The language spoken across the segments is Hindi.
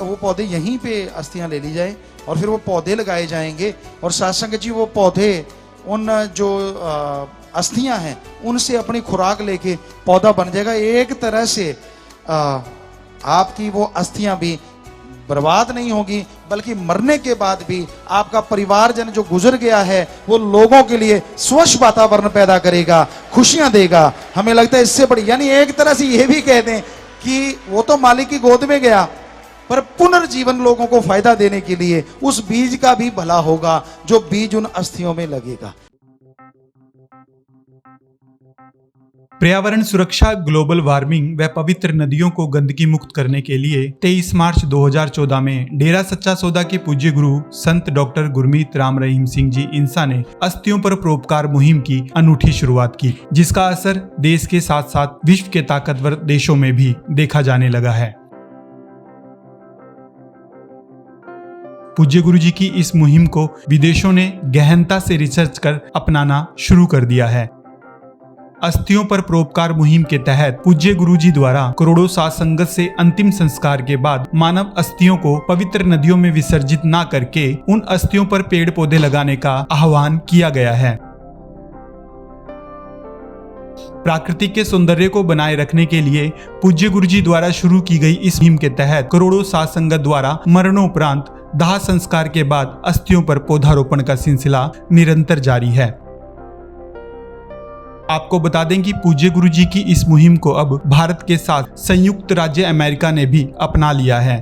वो पौधे यहीं पे अस्थियां ले ली जाए और फिर वो पौधे लगाए जाएंगे और साथ संगत जी वो पौधे उन जो अस्थियां हैं उनसे अपनी खुराक लेके पौधा बन जाएगा। एक तरह से आपकी वो अस्थियां भी बर्बाद नहीं होगी, बल्कि मरने के बाद भी आपका परिवारजन जो गुजर गया है वो लोगों के लिए स्वच्छ वातावरण पैदा करेगा, खुशियां देगा। हमें लगता है इससे बड़ी, यानी एक तरह से ये भी कह दें कि वो तो मालिक की गोद में गया, पर पुनर्जीवन लोगों को फायदा देने के लिए उस बीज का भी भला होगा जो बीज उन अस्थियों में लगेगा। पर्यावरण सुरक्षा, ग्लोबल वार्मिंग व पवित्र नदियों को गंदगी मुक्त करने के लिए 23 मार्च 2014 में डेरा सच्चा सौदा के पूज्य गुरु संत डॉक्टर गुरमीत राम रहीम सिंह जी इंसा ने अस्थियों पर परोपकार मुहिम की अनूठी शुरुआत की, जिसका असर देश के साथ साथ विश्व के ताकतवर देशों में भी देखा जाने लगा है। पूज्य गुरु जी की इस मुहिम को विदेशों ने गहनता से रिसर्च कर अपनाना शुरू कर दिया है। अस्थियों पर परोपकार मुहिम के तहत पूज्य गुरु जी द्वारा करोड़ों साध संगत से अंतिम संस्कार के बाद मानव अस्थियों को पवित्र नदियों में विसर्जित न करके उन अस्थियों पर पेड़ पौधे लगाने का आह्वान किया गया है। प्राकृतिक के सौंदर्य को बनाए रखने के लिए पूज्य गुरु जी द्वारा शुरू की गई इस मुहिम के तहत करोड़ों साध संगत द्वारा मरणोपरांत दाह संस्कार के बाद अस्थियों पर पौधारोपण का सिलसिला निरंतर जारी है। आपको बता दें कि पूज्य गुरु जी की इस मुहिम को अब भारत के साथ संयुक्त राज्य अमेरिका ने भी अपना लिया है।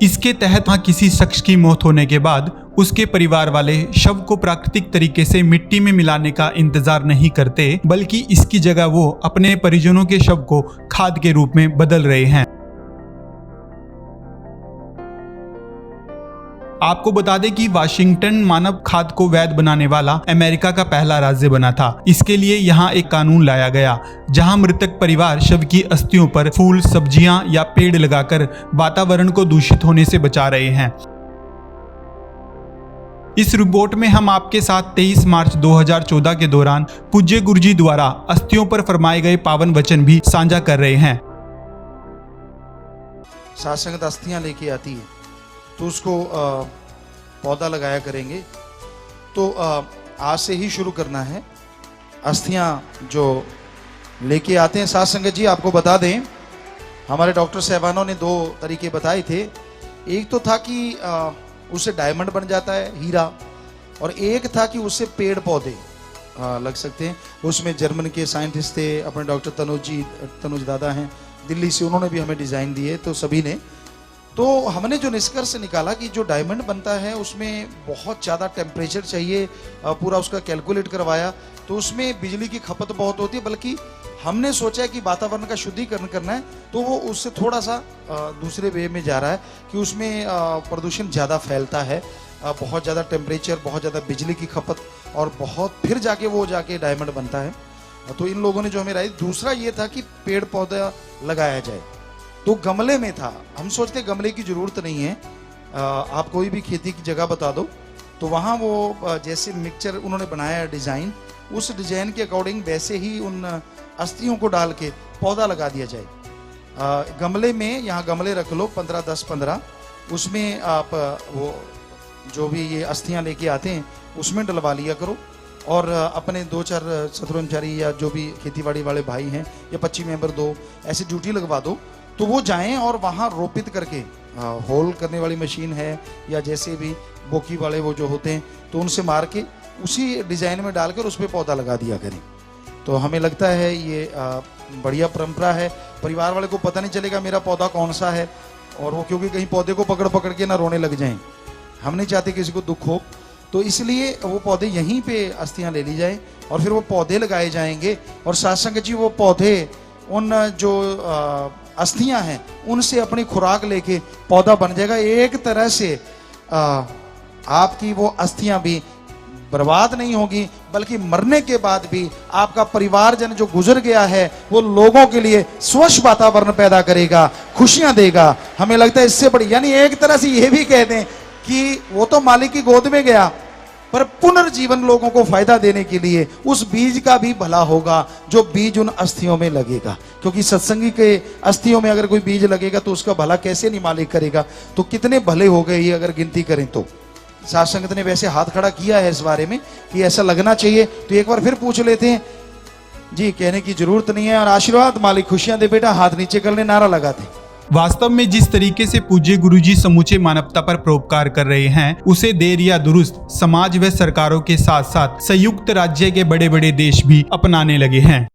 इसके तहत वहाँ किसी शख्स की मौत होने के बाद उसके परिवार वाले शव को प्राकृतिक तरीके से मिट्टी में मिलाने का इंतजार नहीं करते, बल्कि इसकी जगह वो अपने परिजनों के शव को खाद के रूप में बदल रहे हैं। आपको बता दें कि वाशिंगटन मानव खाद को वैध बनाने वाला अमेरिका का पहला राज्य बना था। इसके लिए यहाँ एक कानून लाया गया जहाँ मृतक परिवार शव की अस्थियों पर फूल, सब्जियां या पेड़ लगाकर वातावरण को दूषित होने से बचा रहे हैं। इस रिपोर्ट में हम आपके साथ 23 मार्च 2014 के दौरान पूज्य गुरु जी द्वारा अस्थियों पर फरमाए गए पावन वचन भी साझा कर रहे हैं। साध संगत अस्थियां लेके आती है तो उसको पौधा लगाया करेंगे। तो आज से ही शुरू करना है। अस्थियां जो लेके आते हैं साध संगत जी, आपको बता दें हमारे डॉक्टर साहबानों ने 2 तरीके बताए थे। एक तो था कि उससे डायमंड बन जाता है, हीरा, और एक था कि उससे पेड़ पौधे लग सकते हैं। उसमें जर्मन के साइंटिस्ट थे अपने डॉक्टर तनुज दादा हैं दिल्ली से, उन्होंने भी हमें डिज़ाइन दिए। तो सभी ने, तो हमने जो निष्कर्ष निकाला कि जो डायमंड बनता है उसमें बहुत ज़्यादा टेम्परेचर चाहिए, पूरा उसका कैलकुलेट करवाया, तो उसमें बिजली की खपत बहुत होती है। बल्कि हमने सोचा कि वातावरण का शुद्धिकरण करना है तो वो उससे थोड़ा सा दूसरे वे में जा रहा है कि उसमें प्रदूषण ज़्यादा फैलता है, बहुत ज़्यादा टेम्परेचर, बहुत ज़्यादा बिजली की खपत, और बहुत फिर जाके वो जाके डायमंड बनता है। तो इन लोगों ने जो हमें राय, दूसरा ये था कि पेड़ पौधा लगाया जाए। तो गमले में था, हम सोचते गमले की ज़रूरत नहीं है, आप कोई भी खेती की जगह बता दो, तो वहाँ वो जैसे मिक्सचर उन्होंने बनाया डिज़ाइन, उस डिज़ाइन के अकॉर्डिंग वैसे ही उन अस्थियों को डाल के पौधा लगा दिया जाए। गमले में, यहाँ गमले रख लो 15, 10, 15, उसमें आप वो जो भी ये अस्थियाँ लेके आते हैं उसमें डलवा लिया करो, और अपने 2-4 सतरंचारी या जो भी खेतीबाड़ी वाले भाई हैं या 25 मेंबर 2 ऐसी ड्यूटी लगवा दो, तो वो जाएं और वहाँ रोपित करके, होल करने वाली मशीन है या जैसे भी बोकी वाले वो जो होते हैं, तो उनसे मार के उसी डिज़ाइन में डालकर उस पर पौधा लगा दिया करें। तो हमें लगता है ये बढ़िया परंपरा है। परिवार वाले को पता नहीं चलेगा मेरा पौधा कौन सा है, और वो क्योंकि कहीं पौधे को पकड़ पकड़ के ना रोने लग जाएं, हम नहीं चाहते किसी को दुख हो। तो इसलिए वो पौधे यहीं पे अस्थियां ले ली जाए और फिर वो पौधे लगाए जाएंगे, और साथ संगत जी वो पौधे उन जो अस्थियां हैं उनसे अपनी खुराक लेके पौधा बन जाएगा। एक तरह से आपकी वो अस्थियां भी बर्बाद नहीं होगी, बल्कि मरने के बाद भी आपका परिवारजन जो गुजर गया है वो लोगों के लिए स्वच्छ वातावरण पैदा करेगा, खुशियां देगा। हमें लगता है इससे बड़ी, यानी एक तरह से ये भी कह दें कि वो तो मालिक की गोद में गया, पर पुनर्जीवन लोगों को फायदा देने के लिए उस बीज का भी भला होगा जो बीज उन अस्थियों में लगेगा। क्योंकि सत्संगी के अस्थियों में अगर कोई बीज लगेगा तो उसका भला कैसे नहीं मालिक करेगा। तो कितने भले हो गए ये अगर गिनती करें तो। साध संगत ने वैसे हाथ खड़ा किया है इस बारे में कि ऐसा लगना चाहिए, तो एक बार फिर पूछ लेते हैं जी। कहने की जरूरत नहीं है। और आशीर्वाद मालिक खुशियां दे बेटा, हाथ नीचे कर ले, नारा लगाते। वास्तव में जिस तरीके से पूज्य गुरुजी समूचे मानवता पर परोपकार कर रहे हैं, उसे देर या दुरुस्त समाज व सरकारों के साथ साथ संयुक्त राज्य के बड़े बड़े देश भी अपनाने लगे हैं।